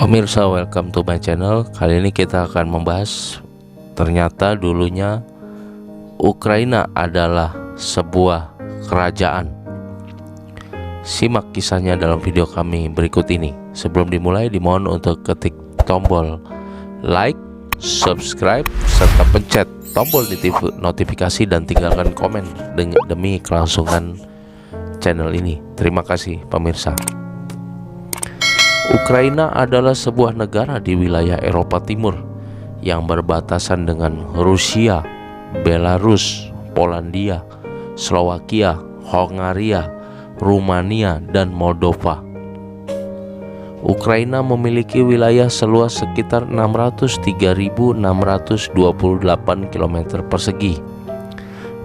Pemirsa, welcome to my channel. Kali ini kita akan membahas, ternyata dulunya Ukraina adalah sebuah kerajaan. Simak kisahnya dalam video kami berikut ini. Sebelum dimulai, dimohon untuk ketik tombol like, subscribe, serta pencet tombol notifikasi dan tinggalkan komen demi kelangsungan channel ini. Terima kasih pemirsa. Ukraina adalah sebuah negara di wilayah Eropa Timur yang berbatasan dengan Rusia, Belarus, Polandia, Slovakia, Hongaria, Rumania, dan Moldova. Ukraina memiliki wilayah seluas sekitar 603.628 km persegi,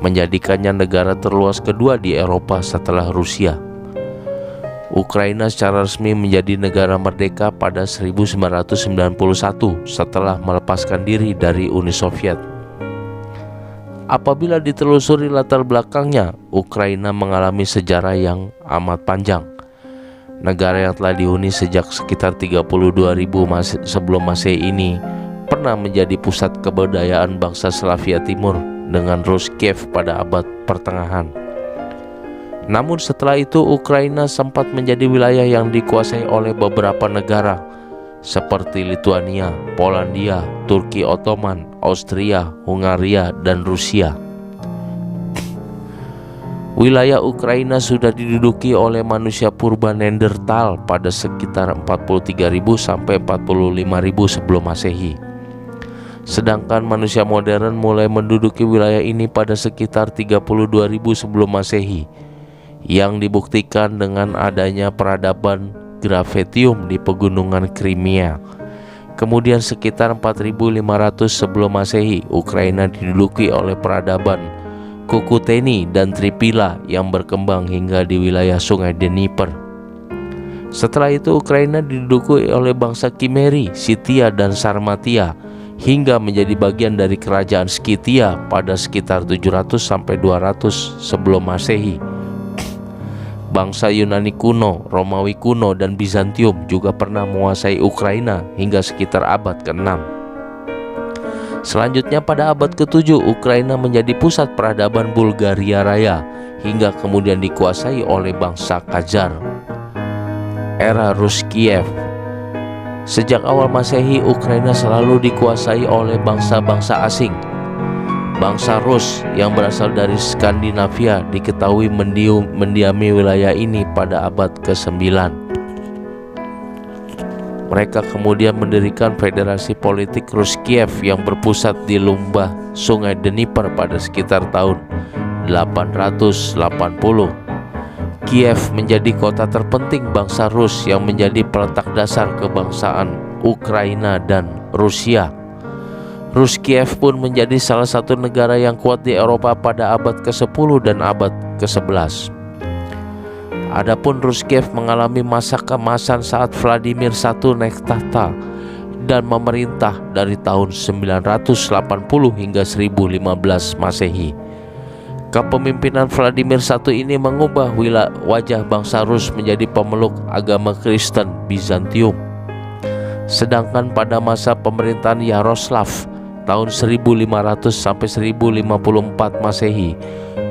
menjadikannya negara terluas kedua di Eropa setelah Rusia. Ukraina secara resmi menjadi negara merdeka pada 1991 setelah melepaskan diri dari Uni Soviet. Apabila ditelusuri latar belakangnya, Ukraina mengalami sejarah yang amat panjang. Negara yang telah dihuni sejak sekitar 32.000 sebelum Masehi ini pernah menjadi pusat kebudayaan bangsa Slavia Timur dengan Rus Kiev pada abad pertengahan. Namun setelah itu Ukraina sempat menjadi wilayah yang dikuasai oleh beberapa negara seperti Lituania, Polandia, Turki Ottoman, Austria, Hungaria, dan Rusia. Wilayah Ukraina sudah diduduki oleh manusia purba Neanderthal pada sekitar 43.000 sampai 45.000 sebelum Masehi. Sedangkan manusia modern mulai menduduki wilayah ini pada sekitar 32.000 sebelum Masehi, yang dibuktikan dengan adanya peradaban Gravettium di pegunungan Crimea. Kemudian sekitar 4.500 sebelum Masehi, Ukraina diduduki oleh peradaban Kukuteni dan Tripila yang berkembang hingga di wilayah sungai Dnieper. Setelah itu Ukraina diduduki oleh bangsa Kimeri, Scythia, dan Sarmatia hingga menjadi bagian dari kerajaan Skythia pada sekitar 700 sampai 200 sebelum Masehi. Bangsa Yunani kuno, Romawi kuno, dan Bizantium juga pernah menguasai Ukraina hingga sekitar abad ke-6. Selanjutnya pada abad ke-7, Ukraina menjadi pusat peradaban Bulgaria Raya hingga kemudian dikuasai oleh bangsa Khazar. Era Rus Kiev. Sejak awal Masehi, Ukraina selalu dikuasai oleh bangsa-bangsa asing. Bangsa Rus yang berasal dari Skandinavia diketahui mendiami wilayah ini pada abad ke-9. Mereka kemudian mendirikan federasi politik Rus Kiev yang berpusat di Lumbah sungai Dnieper pada sekitar tahun 880. Kiev menjadi kota terpenting bangsa Rus yang menjadi peletak dasar kebangsaan Ukraina dan Rusia. Rus Kiev pun menjadi salah satu negara yang kuat di Eropa pada abad ke-10 dan abad ke-11. Adapun Rus Kiev mengalami masa keemasan saat Vladimir I naik tahta dan memerintah dari tahun 980 hingga 1015 Masehi. Kepemimpinan Vladimir I ini mengubah wajah bangsa Rus menjadi pemeluk agama Kristen Bizantium. Sedangkan pada masa pemerintahan Yaroslav tahun 1500 sampai 1054 Masehi,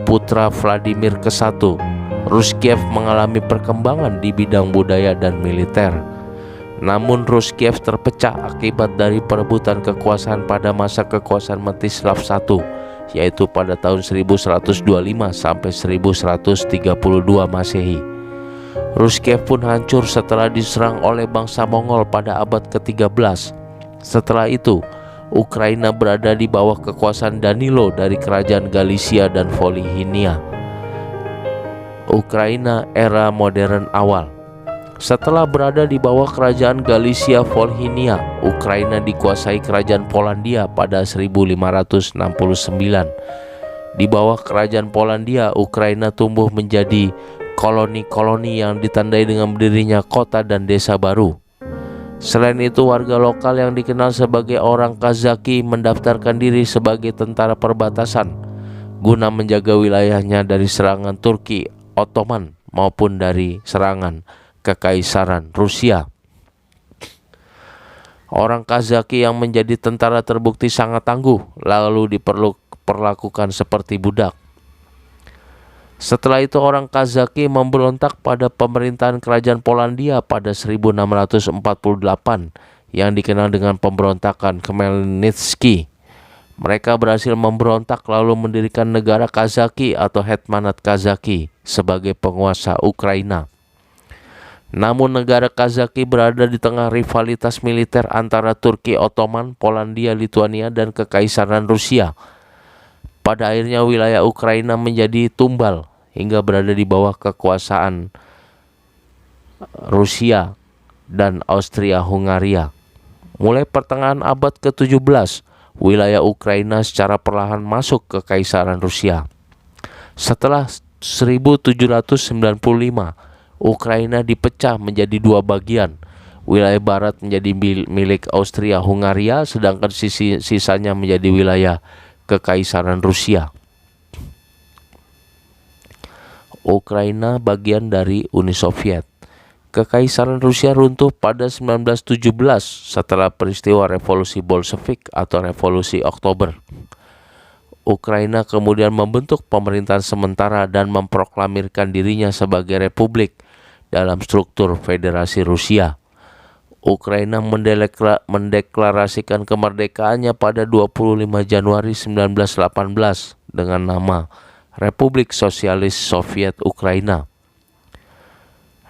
putra Vladimir ke-1, Rus Kiev mengalami perkembangan di bidang budaya dan militer. Namun Rus Kiev terpecah akibat dari perebutan kekuasaan pada masa kekuasaan Mstislav I, yaitu pada tahun 1125 sampai 1132 Masehi. Rus Kiev pun hancur setelah diserang oleh bangsa Mongol pada abad ke-13. Setelah itu, Ukraina berada di bawah kekuasaan Danilo dari kerajaan Galicia dan Volhynia. Ukraina era modern awal. Setelah berada di bawah kerajaan Galicia Volhynia, Ukraina dikuasai kerajaan Polandia pada 1569. Di bawah kerajaan Polandia, Ukraina tumbuh menjadi koloni-koloni yang ditandai dengan berdirinya kota dan desa baru. Selain itu, warga lokal yang dikenal sebagai orang Kazaki mendaftarkan diri sebagai tentara perbatasan guna menjaga wilayahnya dari serangan Turki Ottoman maupun dari serangan Kekaisaran Rusia. Orang Kazaki yang menjadi tentara terbukti sangat tangguh, lalu diperlakukan seperti budak. Setelah itu orang Kazaki memberontak pada pemerintahan kerajaan Polandia pada 1648 yang dikenal dengan pemberontakan Khmelnytsky. Mereka berhasil memberontak lalu mendirikan negara Kazaki atau Hetmanat Kazaki sebagai penguasa Ukraina. Namun negara Kazaki berada di tengah rivalitas militer antara Turki Ottoman, Polandia, Lituania, dan Kekaisaran Rusia. Pada akhirnya wilayah Ukraina menjadi tumbal hingga berada di bawah kekuasaan Rusia dan Austria-Hungaria. Mulai pertengahan abad ke-17, wilayah Ukraina secara perlahan masuk ke Kekaisaran Rusia. Setelah 1795, Ukraina dipecah menjadi dua bagian. Wilayah barat menjadi milik Austria-Hungaria, sedangkan sisanya menjadi wilayah Kekaisaran Rusia. Ukraina bagian dari Uni Soviet. Kekaisaran Rusia runtuh pada 1917 setelah peristiwa Revolusi Bolshevik atau Revolusi Oktober. Ukraina kemudian membentuk pemerintahan sementara dan memproklamirkan dirinya sebagai republik dalam struktur Federasi Rusia. Ukraina mendeklarasikan kemerdekaannya pada 25 Januari 1918 dengan nama Republik Sosialis Soviet Ukraina.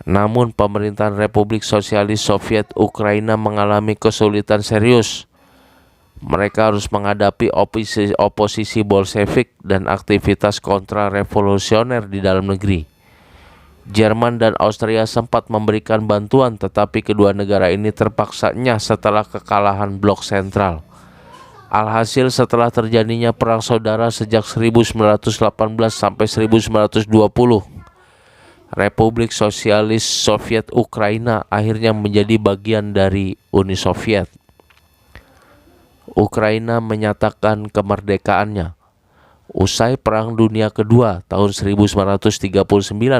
Namun pemerintahan Republik Sosialis Soviet Ukraina mengalami kesulitan serius. Mereka harus menghadapi oposisi Bolshevik dan aktivitas kontra-revolusioner di dalam negeri. Jerman dan Austria sempat memberikan bantuan, tetapi kedua negara ini terpaksa nyah setelah kekalahan blok sentral. Alhasil setelah terjadinya perang saudara sejak 1918 sampai 1920, Republik Sosialis Soviet Ukraina akhirnya menjadi bagian dari Uni Soviet. Ukraina menyatakan kemerdekaannya. Usai Perang Dunia Kedua tahun 1939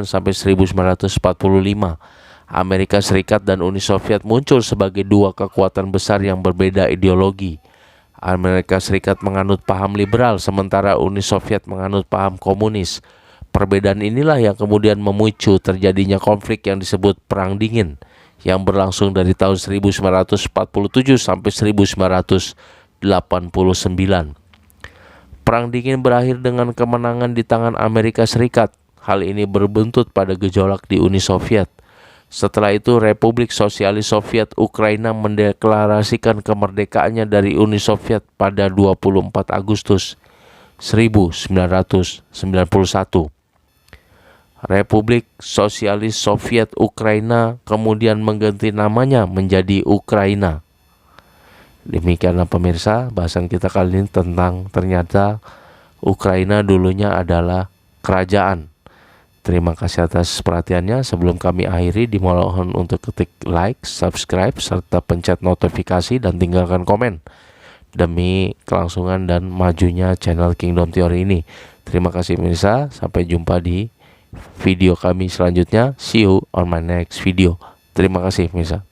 sampai 1945, Amerika Serikat dan Uni Soviet muncul sebagai dua kekuatan besar yang berbeda ideologi. Amerika Serikat menganut paham liberal, sementara Uni Soviet menganut paham komunis. Perbedaan inilah yang kemudian memicu terjadinya konflik yang disebut Perang Dingin yang berlangsung dari tahun 1947 sampai 1989. Perang Dingin berakhir dengan kemenangan di tangan Amerika Serikat. Hal ini berbuntut pada gejolak di Uni Soviet. Setelah itu Republik Sosialis Soviet Ukraina mendeklarasikan kemerdekaannya dari Uni Soviet pada 24 Agustus 1991. Republik Sosialis Soviet Ukraina kemudian mengganti namanya menjadi Ukraina. Demikianlah pemirsa, bahasan kita kali ini tentang ternyata Ukraina dulunya adalah kerajaan. Terima kasih atas perhatiannya. Sebelum kami akhiri, dimohon untuk ketik like, subscribe, serta pencet notifikasi dan tinggalkan komen demi kelangsungan dan majunya channel Kingdom Theory ini. Terima kasih pemirsa, sampai jumpa di video kami selanjutnya. See you on my next video. Terima kasih pemirsa.